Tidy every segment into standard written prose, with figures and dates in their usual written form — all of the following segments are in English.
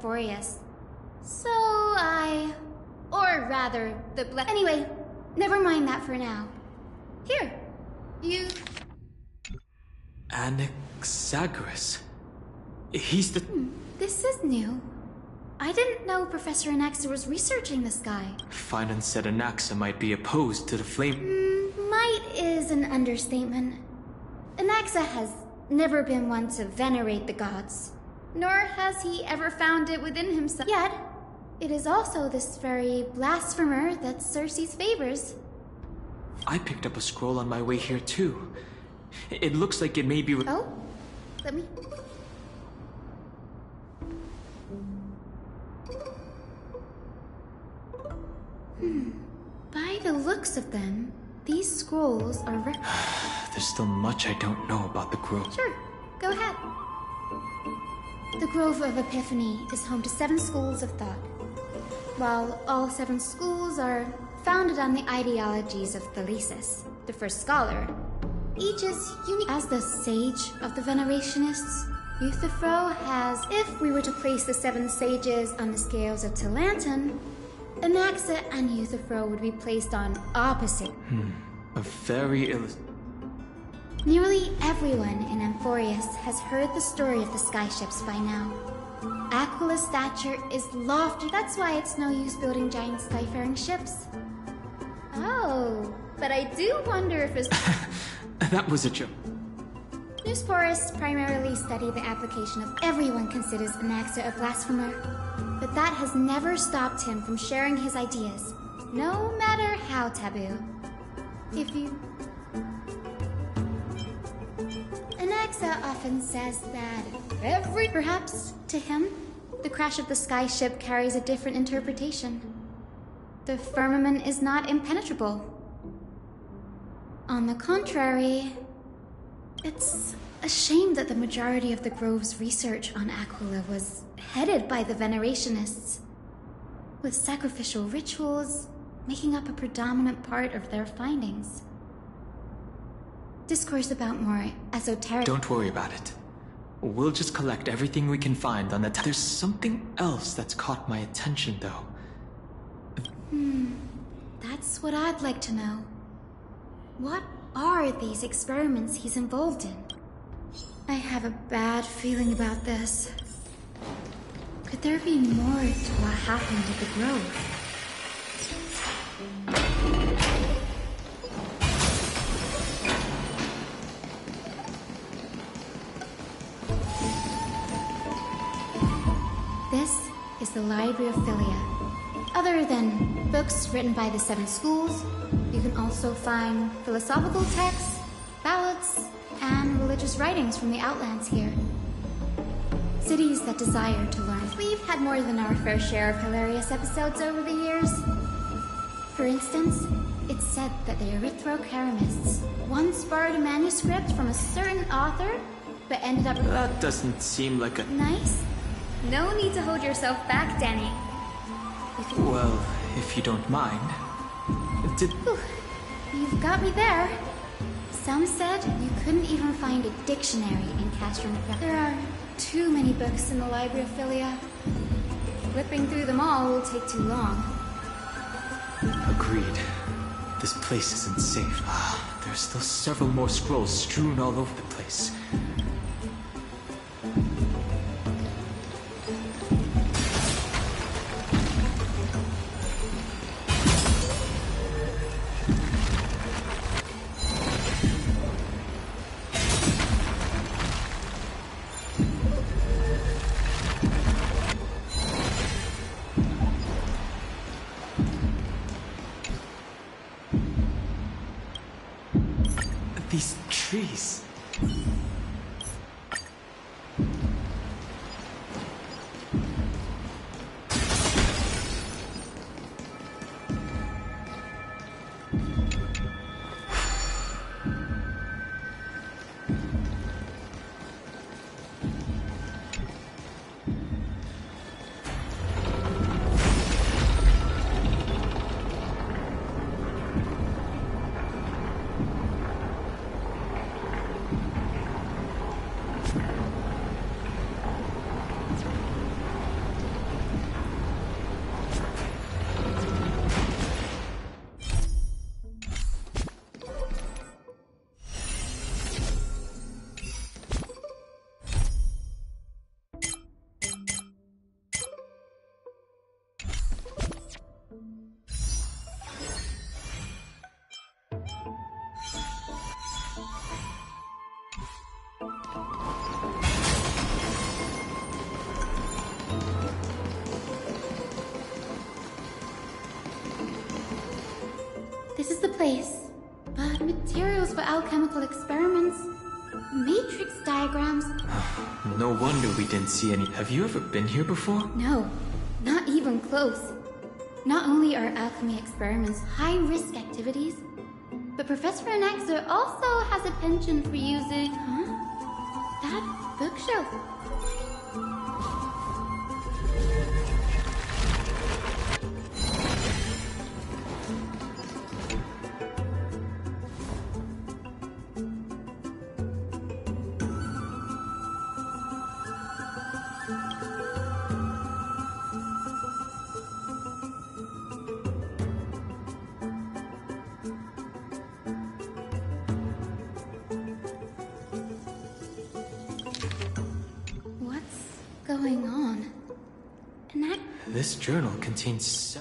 Amphorius. Or rather, Anyway, never mind that for now. Here, you... Anaxagoras. He's the... This is new. I didn't know Professor Anaxa was researching this guy. Finance said Anaxa might be opposed to the flame... Might is an understatement. Anaxa has never been one to venerate the gods, nor has he ever found it within himself. Yet, it is also this very blasphemer that Circe's favors. I picked up a scroll on my way here too. It looks like it may be... Oh? Let me... By the looks of them, these scrolls are There's still much I don't know about the grove. Sure, go ahead. The Grove of Epiphany is home to 7 schools of thought. While all 7 schools are founded on the ideologies of Thalesis, the first scholar, each is unique. As the sage of the Venerationists, Euthyphro has... If we were to place the 7 sages on the scales of Talanton, Anaxa and Euthyphro would be placed on opposite. A very Nearly everyone in Amphorius has heard the story of the skyships by now. Aquila's stature is lofty. That's why it's no use building giant skyfaring ships. Oh, but I do wonder if it's... That was a joke. Newsporists primarily study the application of... Everyone considers Anaxa a blasphemer, but that has never stopped him from sharing his ideas, no matter how taboo. If you... Anaxa often says that Perhaps, to him, the crash of the skyship carries a different interpretation. The firmament is not impenetrable. On the contrary, it's a shame that the majority of the Grove's research on Aquila was headed by the Venerationists, with sacrificial rituals making up a predominant part of their findings. Discourse about more esoteric... Don't worry about it. We'll just collect everything we can find on the There's something else that's caught my attention, though. That's what I'd like to know. What are these experiments he's involved in? I have a bad feeling about this. Could there be more to what happened at the Grove? This is the Library of Philia. Other than books written by the 7 schools, you can also find philosophical texts, ballads, and religious writings from the Outlands here. Cities that desire to learn. We've had more than our fair share of hilarious episodes over the years. For instance, it's said that the Erythrocheramists once borrowed a manuscript from a certain author, but ended up... That doesn't seem like a... Nice? No need to hold yourself back, Danny. Well, if you don't mind... Whew. You've got me there. Some said you couldn't even find a dictionary in Castrum. There are too many books in the Library of Philia. Flipping through them all will take too long. Agreed. This place isn't safe. There are still several more scrolls strewn all over the place. These trees. this is the place. But materials for alchemical experiments, matrix diagrams. No wonder we didn't see any. Have you ever been here before? No, not even close. Not only are alchemy experiments high-risk activities, but Professor Anaxa also has a penchant for using... that bookshelf. Going on? This journal contains...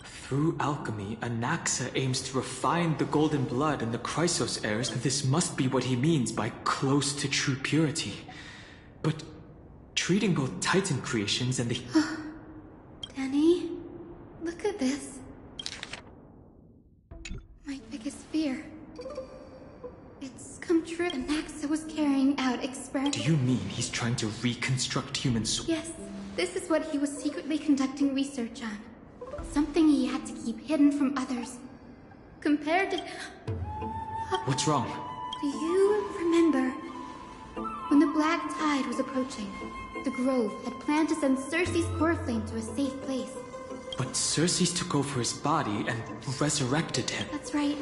Through alchemy, Anaxa aims to refine the golden blood and the Chrysos heirs. This must be what he means by close to true purity. But treating both Titan creations and the... Danny, look at this. My biggest fear. It's come true. Anaxa was carrying out experiments. Do you mean he's trying to reconstruct human souls? Yes, this is what he was secretly conducting research on. Something he had to keep hidden from others. Compared to... What's wrong? Do you remember when the Black Tide was approaching? The Grove had planned to send Circe's core flame to a safe place. But Circe took over his body and resurrected him. That's right.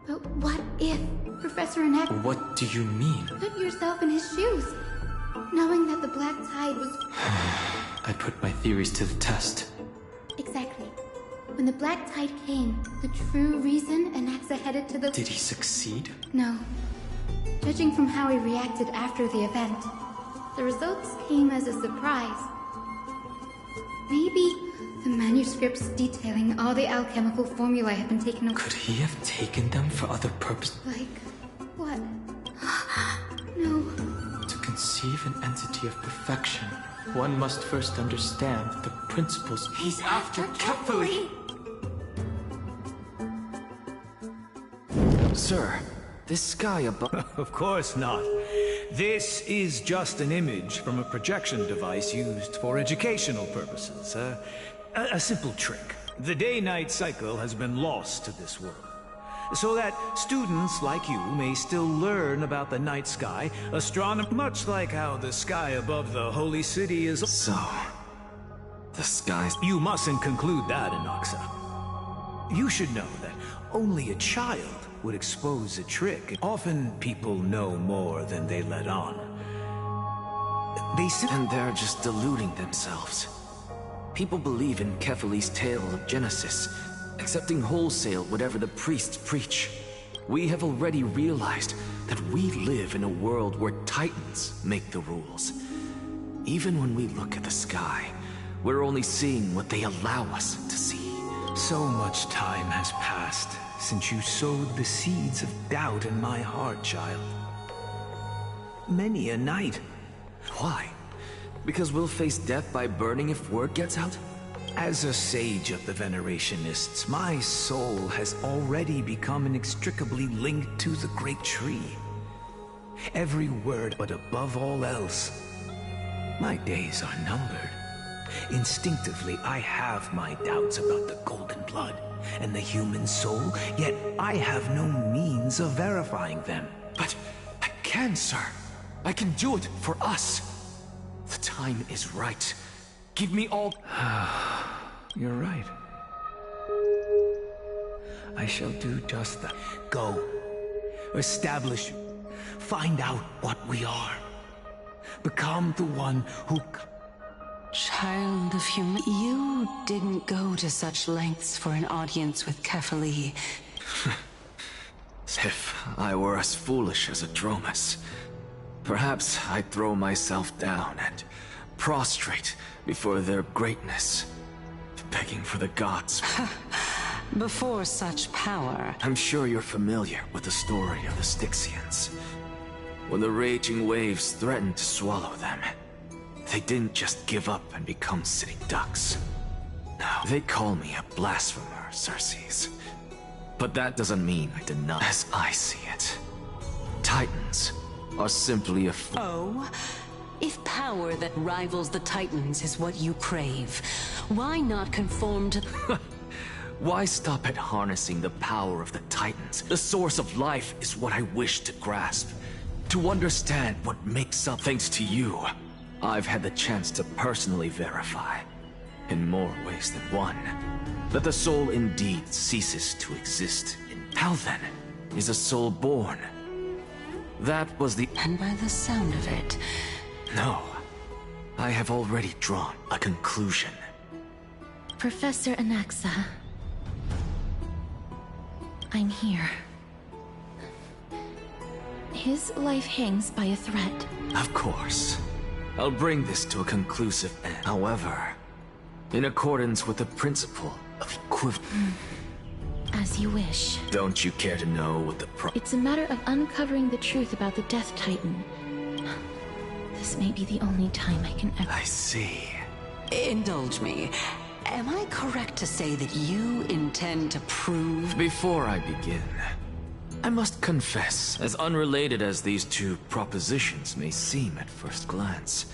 But what if Professor Anaxa... What do you mean? Put yourself in his shoes. Knowing that the Black Tide was... I put my theories to the test. Exactly. When the Black Tide came, the true reason Anaxa headed to the... Did he succeed? No. Judging from how he reacted after the event, the results came as a surprise. Maybe the manuscripts detailing all the alchemical formulae have been taken away. Could he have taken them for other purposes? Like... what? No. To conceive an entity of perfection, one must first understand the principles. He's after Kepler. Sir, this sky above... Of course not. This is just an image from a projection device used for educational purposes. A simple trick. The day-night cycle has been lost to this world, so that students like you may still learn about the night sky, astronomy, much like how the sky above the holy city is... So, the skies... You mustn't conclude that, Anaxa. You should know that only a child would expose a trick. Often people know more than they let on. And they're just deluding themselves. People believe in Kephal's tale of Genesis, accepting wholesale whatever the priests preach. We have already realized that we live in a world where Titans make the rules. Even when we look at the sky, we're only seeing what they allow us to see. So much time has passed since you sowed the seeds of doubt in my heart, child. Many a night. Why? Because we'll face death by burning if word gets out? As a sage of the Venerationists, my soul has already become inextricably linked to the great tree. Every word, but above all else, my days are numbered. Instinctively, I have my doubts about the golden blood and the human soul, yet I have no means of verifying them. But I can, sir. I can do it for us. The time is right. Give me all... You're right. I shall do just that. Go. Establish. Find out what we are. Become the one who... Child of human... You didn't go to such lengths for an audience with Kephalí. If I were as foolish as Adromas, perhaps I'd throw myself down and prostrate before their greatness, begging for the gods. Before such power... I'm sure you're familiar with the story of the Styxians. When the raging waves threatened to swallow them, they didn't just give up and become sitting ducks. Now, they call me a blasphemer, Xerxes. But that doesn't mean I deny. As I see it, Titans are simply a Oh? If power that rivals the Titans is what you crave, why not conform to... Why stop at harnessing the power of the Titans? The source of life is what I wish to grasp. To understand what makes up. Thanks to you, I've had the chance to personally verify, in more ways than one, that the soul indeed ceases to exist. How then is a soul born? That was the... And by the sound of it... No. I have already drawn a conclusion. Professor Anaxa. I'm here. His life hangs by a thread. Of course. I'll bring this to a conclusive end. However, in accordance with the principle of equivalence. As you wish. Don't you care to know what the It's a matter of uncovering the truth about the Death Titan. This may be the only time I can ever... I see. Indulge me. Am I correct to say that you intend to prove... Before I begin, I must confess, as unrelated as these two propositions may seem at first glance,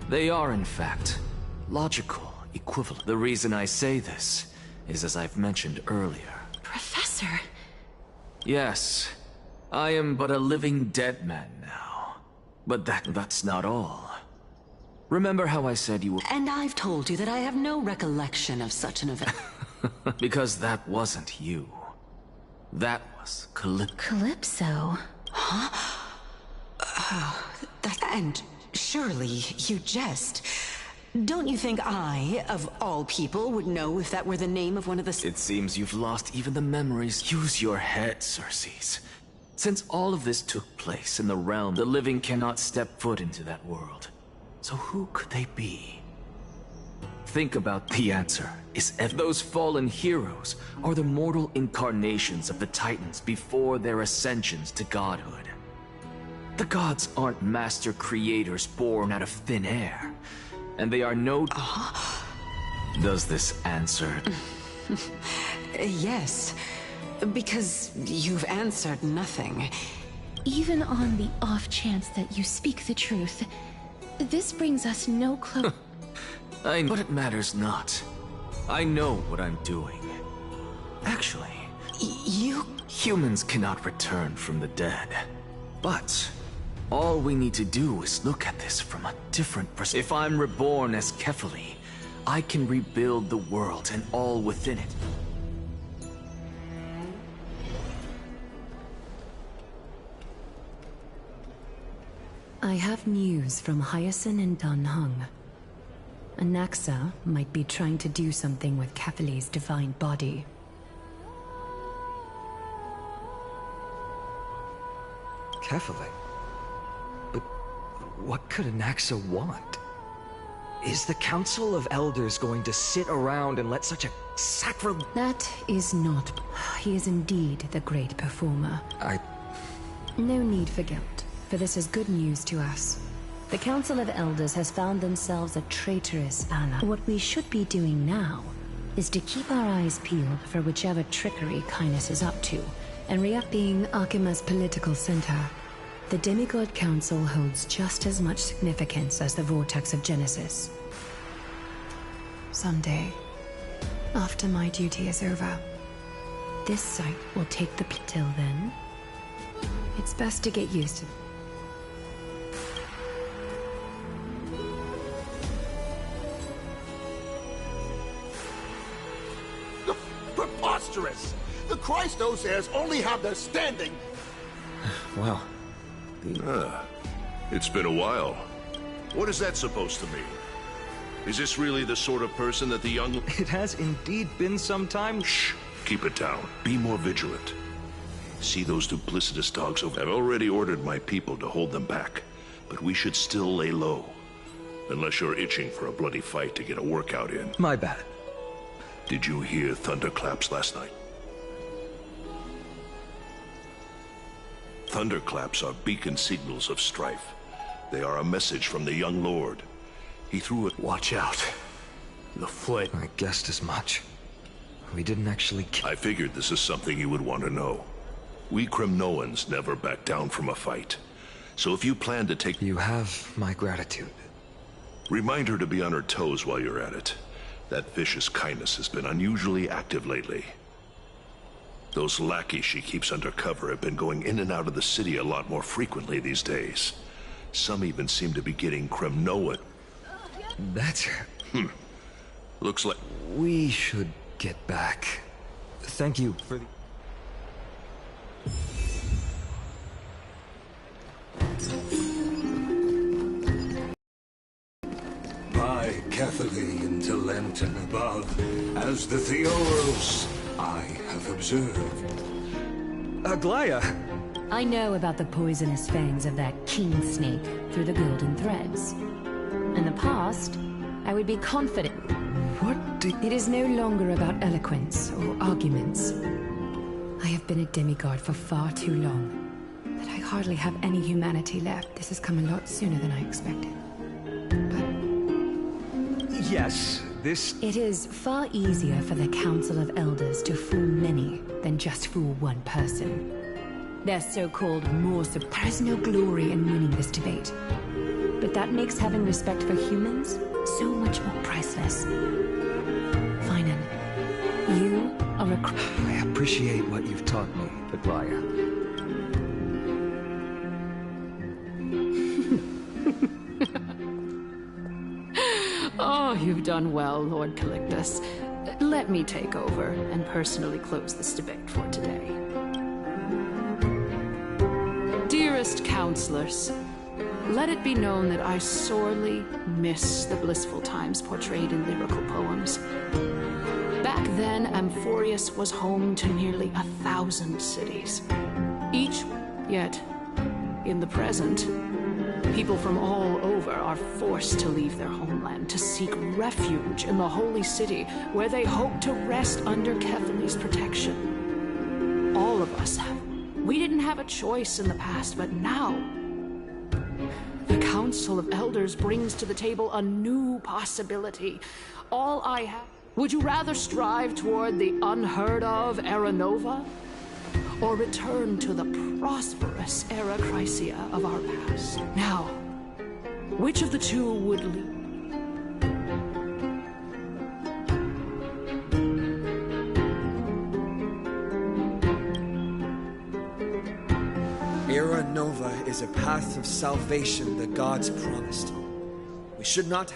they are in fact logical, equivalent. The reason I say this is as I've mentioned earlier. Professor... Yes, I am but a living dead man now. But that's not all. Remember how I said you were... And I've told you that I have no recollection of such an event. Because that wasn't you. That was Calypso? And surely you jest. Don't you think I, of all people, would know if that were the name of one of the... It seems you've lost even the memories. Use your head, Xerxes. Since all of this took place in the realm, the living cannot step foot into that world. So who could they be? Think about the answer. Those fallen heroes are the mortal incarnations of the Titans before their ascensions to godhood. The gods aren't master creators born out of thin air. And they are no... Does this answer... Yes, because you've answered nothing. Even on the off chance that you speak the truth, this brings us no closer. But it matters not. I know what I'm doing. Actually, humans cannot return from the dead. But all we need to do is look at this from a different perspective. If I'm reborn as Kefali, I can rebuild the world and all within it. I have news from Hyacinth and Danhung. Anaxa might be trying to do something with Kefali's divine body. Kefali? But what could Anaxa want? Is the Council of Elders going to sit around and let such a sacrilege... That is not... He is indeed the great performer. No need for guilt, for this is good news to us. The Council of Elders has found themselves a traitorous ally. What we should be doing now is to keep our eyes peeled for whichever trickery Kindness is up to, and react. Being Akima's political center, the Demigod Council holds just as much significance as the Vortex of Genesis. Someday, after my duty is over, this site will take the... Till then, it's best to get used to... Preposterous! The Christos heirs only have their standing... Well, It's been a while. What is that supposed to mean? Is this really the sort of person that the young... It has indeed been some time. Shh! Keep it down. Be more vigilant. See those duplicitous dogs over... I've already ordered my people to hold them back, but we should still lay low. Unless you're itching for a bloody fight to get a workout in. My bad. Did you hear thunderclaps last night? Thunderclaps are beacon signals of strife. They are a message from the young lord. He threw it. Watch out. The flame. I guessed as much. We didn't actually I figured this is something you would want to know. We Kremnoans never back down from a fight. So if you plan to take... You have my gratitude. Remind her to be on her toes while you're at it. That vicious kindness has been unusually active lately. Those lackeys she keeps under cover have been going in and out of the city a lot more frequently these days. Some even seem to be getting Kremnoan. That's... Looks like... We should get back. Thank you for the... By carefully into lantern above, as the Theoros I have observed. Aglaya! I know about the poisonous fangs of that king snake through the golden threads. In the past, I would be confident. What did... It is no longer about eloquence or arguments. I have been a demigod for far too long, that I hardly have any humanity left. This has come a lot sooner than I expected. Yes, this... It is far easier for the Council of Elders to fool many than just fool one person. Their so-called there is no glory in winning this debate. But that makes having respect for humans so much more priceless. Finan, you are a... I appreciate what you've taught me, Aglaya. Oh, you've done well, Lord Calictus. Let me take over and personally close this debate for today. Dearest counselors, let it be known that I sorely miss the blissful times portrayed in lyrical poems. Back then, Amphorius was home to nearly 1,000 cities. Yet, in the present, people from all over are forced to leave their homeland to seek refuge in the holy city, where they hope to rest under Kefali's protection. All of us have. We didn't have a choice in the past, but now, the Council of Elders brings to the table a new possibility. All I have... Would you rather strive toward the unheard of Era Nova? Or return to the prosperous Era Chrysia of our past? Now, which of the two would lead? Era Nova is a path of salvation the gods promised. We should not...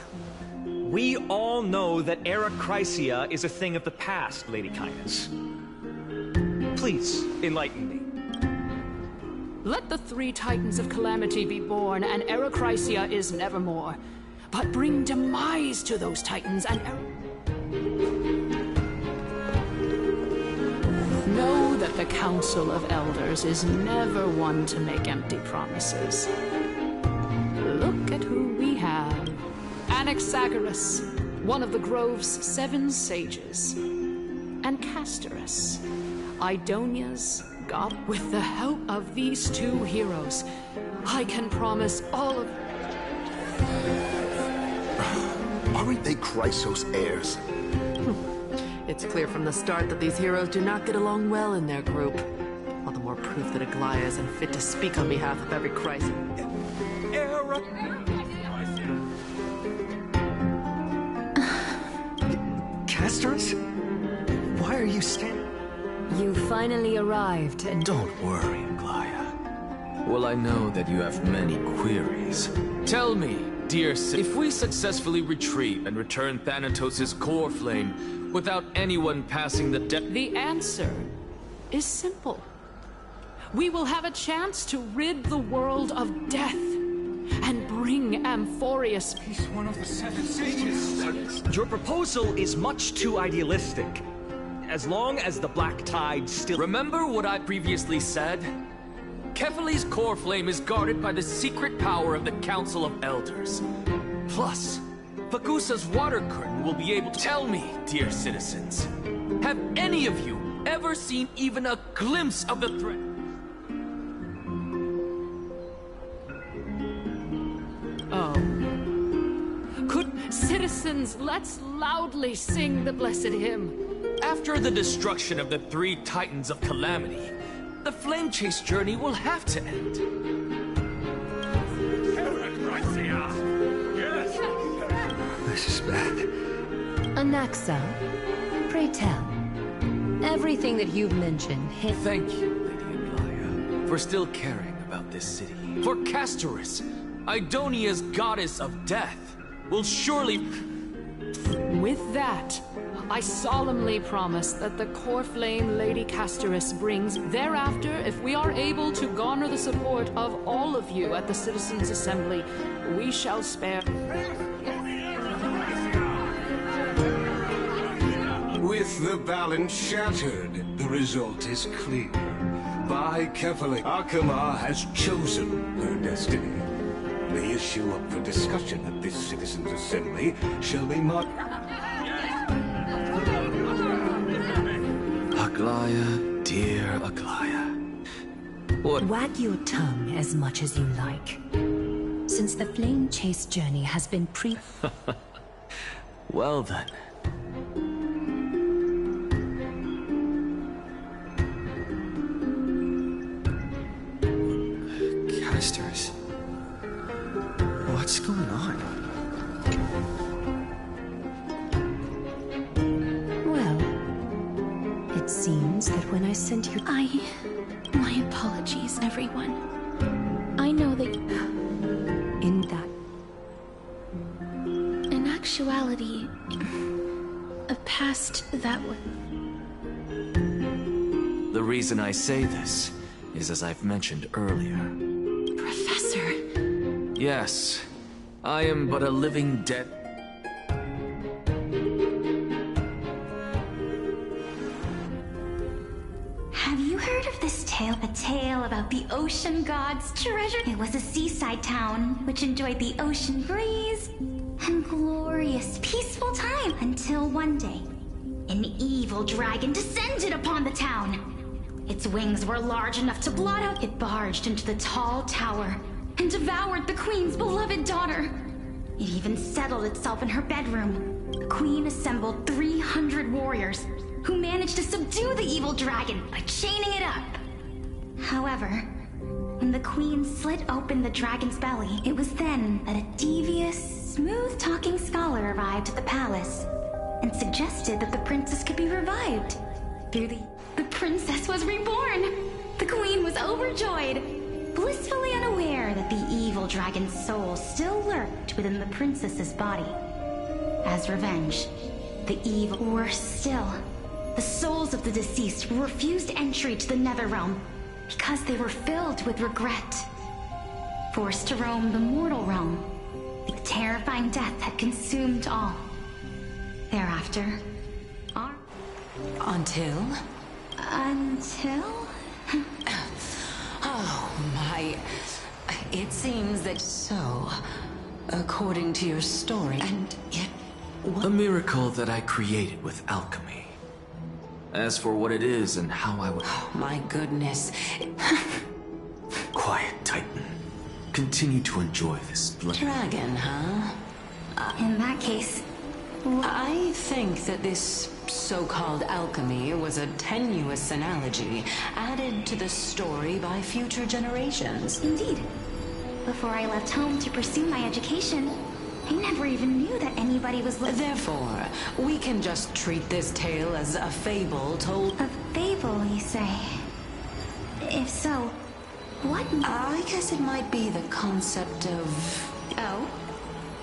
We all know that Era Chrysia is a thing of the past, Lady Kindness. Please, enlighten me. Let the three titans of calamity be born, and Era Chrysia is nevermore. But bring demise to those titans, and know that the Council of Elders is never one to make empty promises. Look at who we have. Anaxagoras, one of the Grove's 7 sages, and Castorus, Idonia's god. With the help of these 2 heroes, I can promise all of... Aren't they Chrysos heirs? It's clear from the start that these heroes do not get along well in their group. All the more proof that Aglaya is unfit to speak on behalf of every Chrysos. Castorus? Why are you standing? You finally arrived, and... Don't worry, Aglaya. Well, I know that you have many queries. Tell me, dear if we successfully retreat and return Thanatos' core flame without anyone passing the The answer is simple. We will have a chance to rid the world of death and bring Amphorius. He's one of the 7 sages. Your proposal is much too idealistic. As long as the Black Tide still... Remember what I previously said? Kefali's core flame is guarded by the secret power of the Council of Elders. Plus, Pagusa's water curtain will be able to... Tell me, dear citizens, have any of you ever seen even a glimpse of the threat? Oh. Citizens, let's loudly sing the blessed hymn. After the destruction of the 3 Titans of Calamity, the Flame Chase journey will have to end. This is bad. Anaxa, pray tell. Everything that you've mentioned hit... Thank you, Lady Aglaya, for still caring about this city. For Castoris, Idonia's goddess of death, will surely... With that, I solemnly promise that the core flame Lady Castoris brings thereafter, if we are able to garner the support of all of you at the Citizens' Assembly, we shall spare... With the balance shattered, the result is clear. By Kefali, Akama has chosen her destiny. The issue up for discussion at this Citizens' Assembly shall be marked... Aglaya, dear Aglaya. What? Wag your tongue as much as you like. Since the Flame Chase journey has been Well then. Casters. What's going on? Well, it seems that when I sent you... My apologies, everyone. I know that... In that... In actuality... a past that was... The reason I say this is as I've mentioned earlier. Professor... Yes, I am but a living dead... Have you heard of this tale? A tale about the ocean god's treasure? It was a seaside town which enjoyed the ocean breeze and glorious, peaceful time until one day, an evil dragon descended upon the town. Its wings were large enough to blot out. It barged into the tall tower and devoured the queen's beloved daughter. It even settled itself in her bedroom. The queen assembled 300 warriors who managed to subdue the evil dragon by chaining it up. However, when the queen slit open the dragon's belly, it was then that a devious, smooth-talking scholar arrived at the palace and suggested that the princess could be revived. The princess was reborn! The queen was overjoyed, blissfully unaware that the evil dragon's soul still lurked within the princess's body. As revenge, the evil... Worse still, the souls of the deceased refused entry to the Netherrealm because they were filled with regret. Forced to roam the mortal realm, the terrifying death had consumed all. Thereafter, Until? Oh my... It seems that so, according to your story, and yet... A miracle that I created with alchemy. As for what it is and how I would... Oh, my goodness. Quiet, Titan. Continue to enjoy this Dragon, huh? In that case... I think that this so-called alchemy was a tenuous analogy added to the story by future generations. Indeed. Before I left home to pursue my education, I never even knew that anybody was... Therefore, we can just treat this tale as a fable told... A fable, you say? If so, what... I guess it might be the concept of... Oh?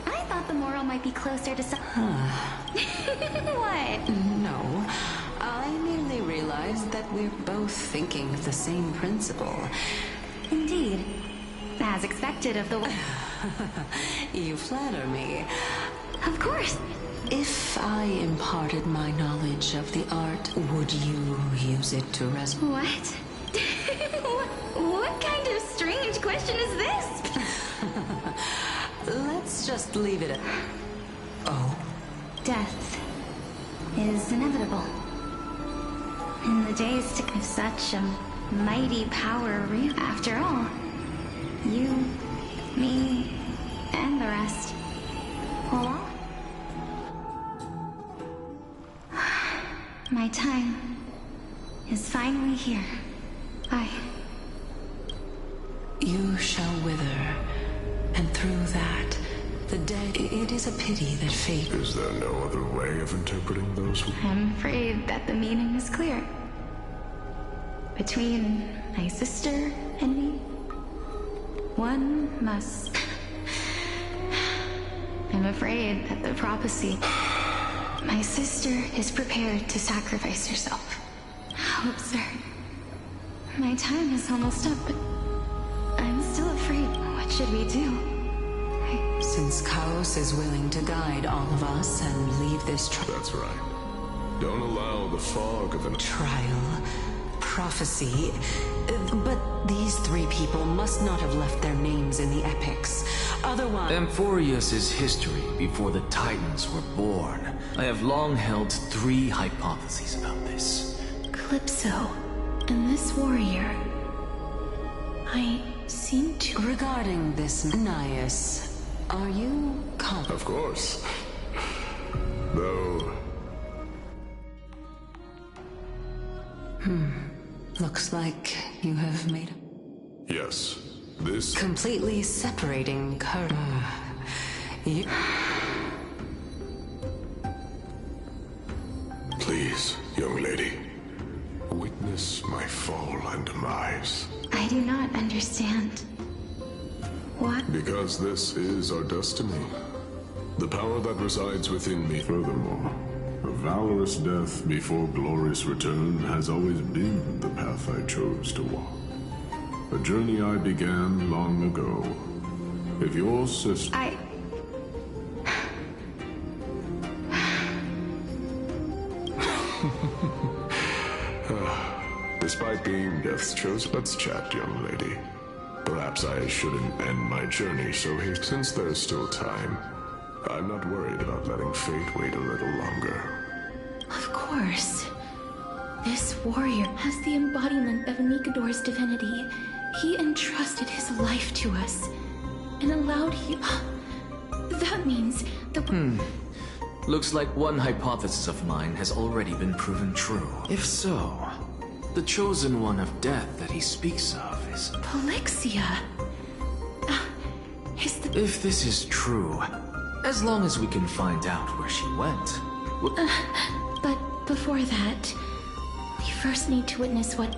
I thought the moral might be closer to some... What? No. I merely realized that we're both thinking of the same principle. Indeed. As expected of the... You flatter me. Of course. If I imparted my knowledge of the art, would you use it to What? What kind of strange question is this? Let's just leave it at... Oh? Death is inevitable. In the days to come, such a mighty power real. After all, you, me, and the rest. Well, My time is finally here. You shall wither, and through that, the dead. It is a pity that fate. Is there no other way of interpreting those? I'm afraid that the meaning is clear. Between my sister and me, one must. I'm afraid that the prophecy. My sister is prepared to sacrifice herself. How absurd. My time is almost up, but I'm still afraid. What should we do? Since Chaos is willing to guide all of us and leave this That's right. Don't allow the fog of an trial, prophecy. But these three people must not have left their names in the epics. Otherwise... Amphorius' history before the Titans were born. I have long held three hypotheses about this. Calypso and this warrior. I seem to... Regarding this, Nias, are you confident? Of course. Though... Looks like you have made Yes, this... completely separating you... Please, young lady. Witness my fall and demise. I do not understand. What? Because this is our destiny. The power that resides within me. Furthermore, a valorous death before glorious return has always been the path I chose to walk. A journey I began long ago. If your sister... Despite being death's chosen, let's chat, young lady. Perhaps I shouldn't end my journey so since there's still time. I'm not worried about letting fate wait a little longer. Of course. This warrior has the embodiment of Nikador's divinity. He entrusted his life to us and allowed him... That means the... Looks like one hypothesis of mine has already been proven true. If so, the chosen one of death that he speaks of is... Polixia. If this is true, as long as we can find out where she went... But before that, we first need to witness what...